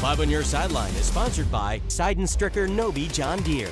Five on Your Sideline is sponsored by Sidon Stricker Nobi John Deere.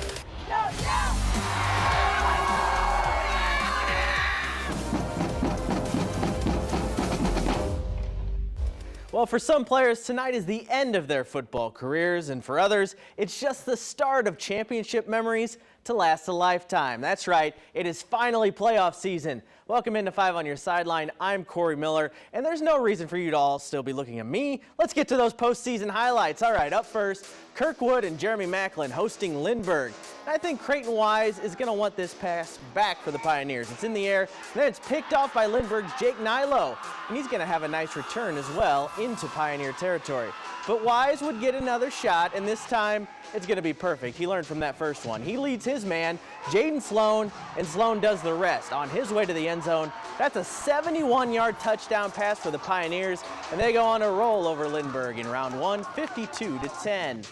Well, for some players, tonight is the end of their football careers, and for others, it's just the start of championship memories to last a lifetime. That's right, it is finally playoff season. Welcome into 5 on Your Sideline. I'm Corey Miller, and there's no reason for you to all still be looking at me. Let's get to those postseason highlights. All right, up first, Kirkwood and Jeremy Macklin hosting Lindbergh. And I think Creighton Wise is going to want this pass back for the Pioneers. It's in the air, and then it's picked off by Lindbergh's Jake Nilo, and he's going to have a nice return as well into Pioneer territory. But Wise would get another shot, and this time it's going to be perfect. He learned from that first one. He leads his man, Jaden Sloan, and Sloan does the rest. On his way to the end zone, that's a 71-yard touchdown pass for the Pioneers, and they go on a roll over Lindbergh in round one, 52-10.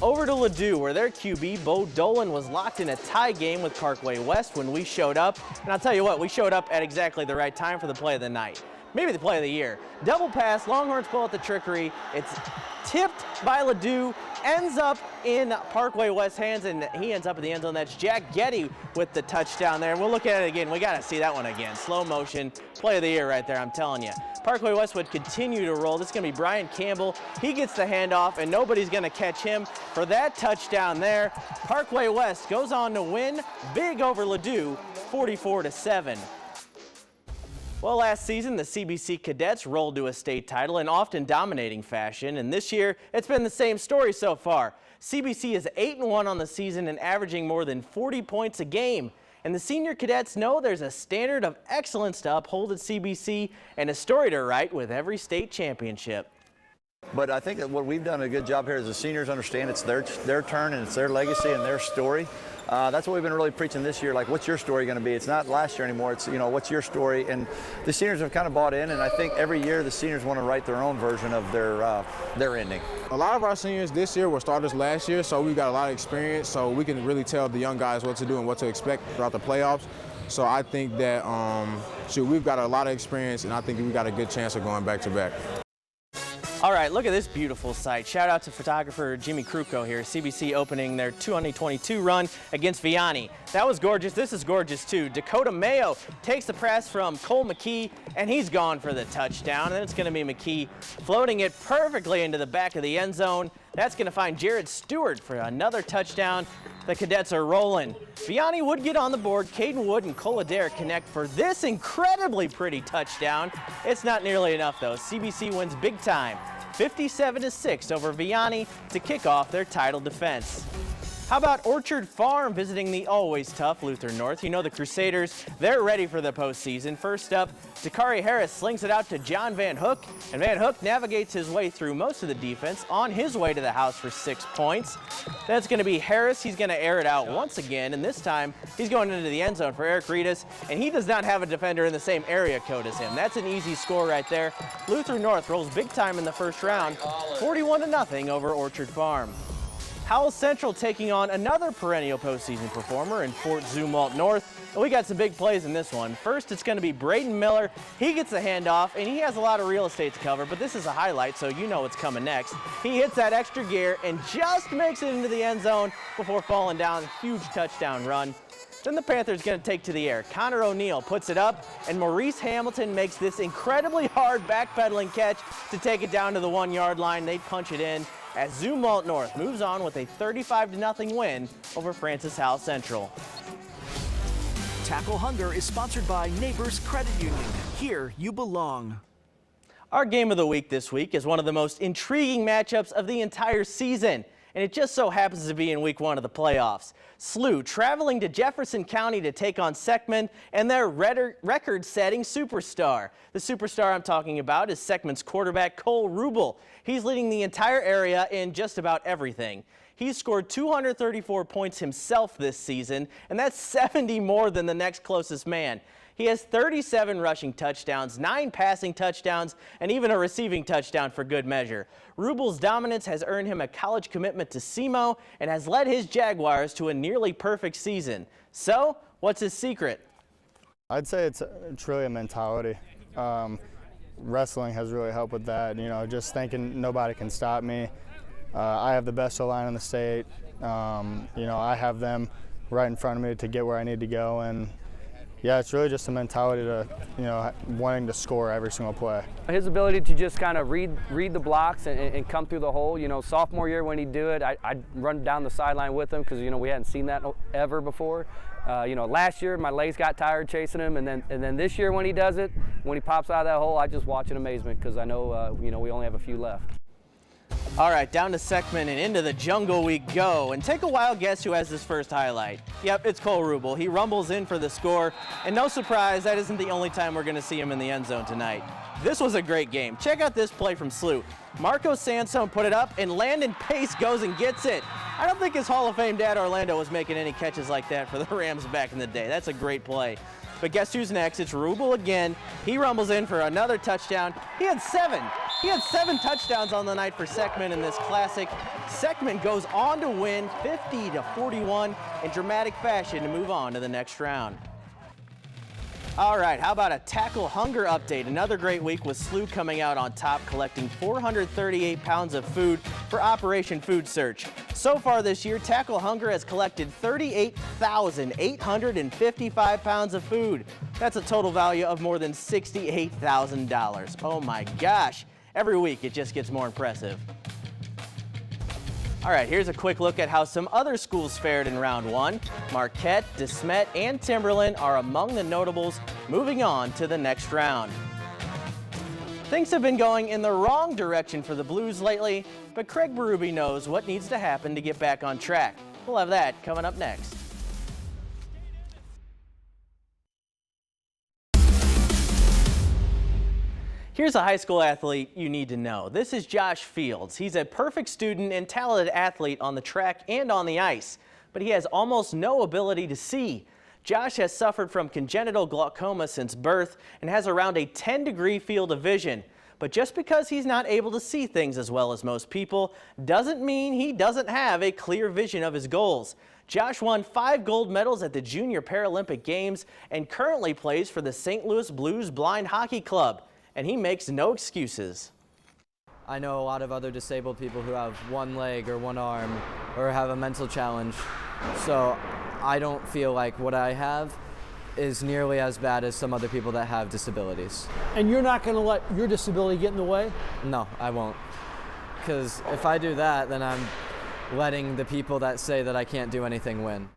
Over to Ladue, where their QB, Bo Dolan, was locked in a tie game with Parkway West when we showed up. And I'll tell you what, we showed up at exactly the right time for the play of the night. Maybe the play of the year. Double pass, Longhorns pull out the trickery. It's tipped by Ladue, ends up in Parkway West's hands, and he ends up in the end zone. That's Jack Getty with the touchdown there. We'll look at it again. We got to see that one again. Slow motion, play of the year right there, I'm telling you. Parkway West would continue to roll. This is going to be Brian Campbell. He gets the handoff, and nobody's going to catch him for that touchdown there. Parkway West goes on to win big over Ladue, 44-7. Well, last season, the CBC Cadets rolled to a state title in often dominating fashion, and this year, it's been the same story so far. CBC is 8-1 on the season and averaging more than 40 points a game. And the senior cadets know there's a standard of excellence to uphold at CBC and a story to write with every state championship. But I think that what we've done a good job here is the seniors understand it's their turn and it's their legacy and their story. That's what we've been really preaching this year. Like, what's your story going to be? It's not last year anymore. It's, what's your story? And the seniors have kind of bought in, and I think every year the seniors want to write their own version of their ending. A lot of our seniors this year were starters last year, so we've got a lot of experience, so we can really tell the young guys what to do and what to expect throughout the playoffs. So I think that we've got a lot of experience, and I think we've got a good chance of going back-to-back. All right, look at this beautiful sight. Shout out to photographer Jimmy Kruko here. CBC opening their 2022 run against Vianney. That was gorgeous. This is gorgeous too. Dakota Mayo takes the press from Cole McKee, and he's gone for the touchdown. And then it's going to be McKee floating it perfectly into the back of the end zone. That's going to find Jared Stewart for another touchdown. The Cadets are rolling. Vianney would get on the board. Caden Wood and Cole Adair connect for this incredibly pretty touchdown. It's not nearly enough though. CBC wins big time, 57-6 over Vianney to kick off their title defense. How about Orchard Farm visiting the always tough Luther North? You know the Crusaders, they're ready for the postseason. First up, Dakari Harris slings it out to John Van Hook, and Van Hook navigates his way through most of the defense on his way to the house for 6 points. That's going to be Harris. He's going to air it out once again, and this time he's going into the end zone for Eric Reedus, and he does not have a defender in the same area code as him. That's an easy score right there. Luther North rolls big time in the first round, 41-0 over Orchard Farm. Howell Central taking on another perennial postseason performer in Fort Zumwalt North. And we got some big plays in this one. First, it's going to be Braden Miller. He gets the handoff, and he has a lot of real estate to cover, but this is a highlight, so you know what's coming next. He hits that extra gear and just makes it into the end zone before falling down. Huge touchdown run. Then the Panthers going to take to the air. Connor O'Neill puts it up, and Maurice Hamilton makes this incredibly hard backpedaling catch to take it down to the 1-yard line. They punch it in as Zumwalt North moves on with a 35-0 win over Francis Howell Central. Tackle Hunger is sponsored by Neighbors Credit Union. Here you belong. Our game of the week this week is one of the most intriguing matchups of the entire season, and it just so happens to be in week 1 of the playoffs. SLU traveling to Jefferson County to take on Seckman and their record-setting superstar. The superstar I'm talking about is Seckman's quarterback Cole Rubel. He's leading the entire area in just about everything. He's scored 234 points himself this season, and that's 70 more than the next closest man. He has 37 rushing touchdowns, 9 passing touchdowns, and even a receiving touchdown for good measure. Rubel's dominance has earned him a college commitment to SEMO and has led his Jaguars to a nearly perfect season. So, what's his secret? I'd say it's truly a mentality. wrestling has really helped with that. You know, just thinking nobody can stop me. I have the best O-line in the state. You know, I have them right in front of me to get where I need to go, and yeah, it's really just a mentality to, you know, wanting to score every single play. His ability to just kind of read the blocks and come through the hole. You know, sophomore year when he'd do it, I'd run down the sideline with him because, you know, we hadn't seen that ever before. You know, last year my legs got tired chasing him, and then this year when he does it, when he pops out of that hole, I just watch in amazement because I know, you know, we only have a few left. All right, down to Seckman and into the jungle we go. And take a wild guess who has this first highlight. Yep, it's Cole Rubel. He rumbles in for the score. And no surprise, that isn't the only time we're going to see him in the end zone tonight. This was a great game. Check out this play from SLU. Marco Sansone put it up, and Landon Pace goes and gets it. I don't think his Hall of Fame dad Orlando was making any catches like that for the Rams back in the day. That's a great play. But guess who's next? It's Rubel again. He rumbles in for another touchdown. He had 7 touchdowns on the night for Seckman in this classic. Seckman goes on to win 50-41 in dramatic fashion to move on to the next round. All right, how about a tackle hunger update? Another great week with SLU coming out on top, collecting 438 pounds of food for Operation Food Search. So far this year, Tackle Hunger has collected 38,855 pounds of food. That's a total value of more than $68,000. Oh my gosh. Every week it just gets more impressive. All right, here's a quick look at how some other schools fared in round 1. Marquette, DeSmet, and Timberland are among the notables moving on to the next round. Things have been going in the wrong direction for the Blues lately, but Craig Berube knows what needs to happen to get back on track. We'll have that coming up next. Here's a high school athlete you need to know. This is Josh Fields. He's a perfect student and talented athlete on the track and on the ice, but he has almost no ability to see. Josh has suffered from congenital glaucoma since birth and has around a 10-degree field of vision. But just because he's not able to see things as well as most people doesn't mean he doesn't have a clear vision of his goals. Josh won 5 gold medals at the Junior Paralympic Games and currently plays for the St. Louis Blues Blind Hockey Club. And he makes no excuses. I know a lot of other disabled people who have one leg or one arm or have a mental challenge. So I don't feel like what I have is nearly as bad as some other people that have disabilities. And you're not going to let your disability get in the way? No, I won't. Because if I do that, then I'm letting the people that say that I can't do anything win.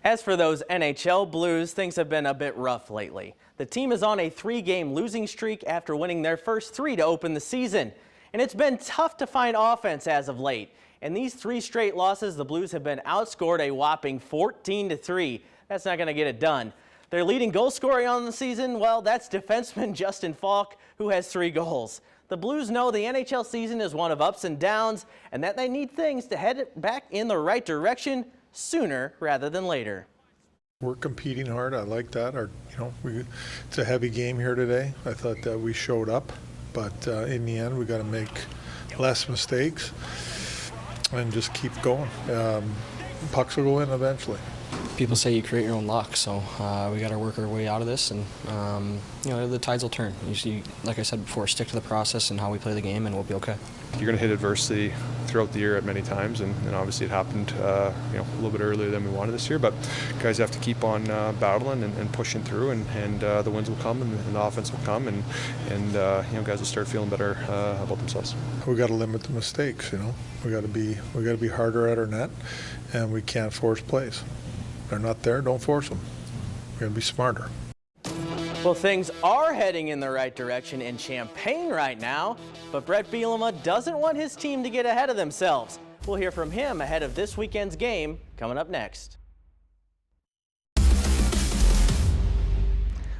As for those NHL Blues, things have been a bit rough lately. The team is on a 3-game losing streak after winning their first 3 to open the season. And it's been tough to find offense as of late. In these 3 straight losses, the Blues have been outscored a whopping 14-3. That's not going to get it done. Their leading goal scorer on the season, well, that's defenseman Justin Falk, who has 3 goals. The Blues know the NHL season is one of ups and downs, and that they need things to head back in the right direction sooner rather than later. We're competing hard. I like that. It's a heavy game here today. I thought that we showed up, but in the end, we got to make less mistakes and just keep going. Pucks will go in eventually. People say you create your own luck, so we got to work our way out of this, and the tides will turn. You, like I said before, stick to the process and how we play the game, and we'll be okay. You're going to hit adversity throughout the year at many times, and obviously it happened a little bit earlier than we wanted this year, but guys have to keep on battling and pushing through, and the wins will come, and the offense will come, and guys will start feeling better about themselves. We got to limit the mistakes. We got to be harder at our net, and we can't force plays. If they're not there, don't force them. We're going to be smarter. Well, things are heading in the right direction in Champaign right now, but Brett Bielema doesn't want his team to get ahead of themselves. We'll hear from him ahead of this weekend's game coming up next.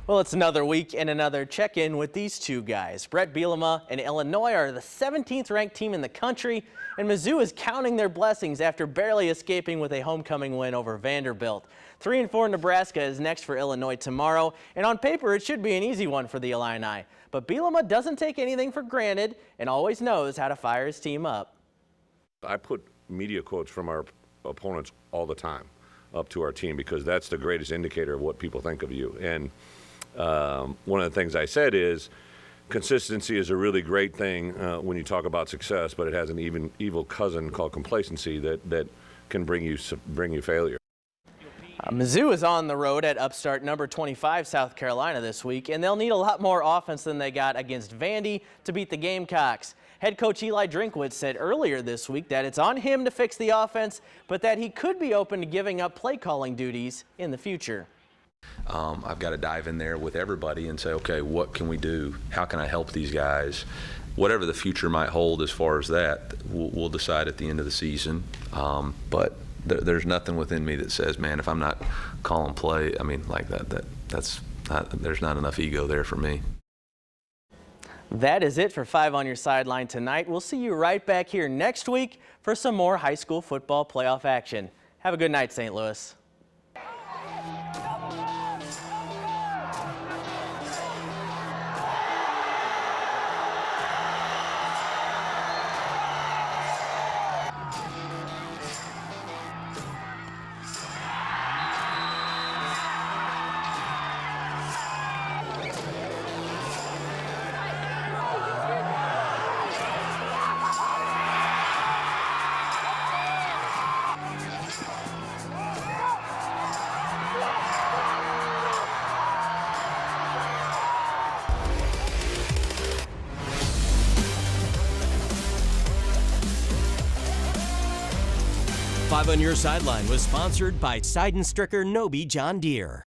Well, it's another week and another check-in with these two guys. Brett Bielema and Illinois are the 17th ranked team in the country, and Mizzou is counting their blessings after barely escaping with a homecoming win over Vanderbilt. 3-4 Nebraska is next for Illinois tomorrow, and on paper it should be an easy one for the Illini. But Bielema doesn't take anything for granted and always knows how to fire his team up. I put media quotes from our opponents all the time up to our team because that's the greatest indicator of what people think of you. And one of the things I said is, consistency is a really great thing when you talk about success, but it has an evil cousin called complacency that can bring you failure. Mizzou is on the road at upstart number 25 South Carolina this week, and they'll need a lot more offense than they got against Vandy to beat the Gamecocks. Head coach Eli Drinkwitz said earlier this week that it's on him to fix the offense, but that he could be open to giving up play calling duties in the future. I've got to dive in there with everybody and say, okay, what can we do? How can I help these guys? Whatever the future might hold as far as that, we'll decide at the end of the season. But there's nothing within me that says, man, if I'm not calling play, I mean, like that's not, there's not enough ego there for me. That is it for 5 on Your Sideline tonight. We'll see you right back here next week for some more high school football playoff action. Have a good night, St. Louis. Five on Your Sideline was sponsored by Seidenstricker Nobi John Deere.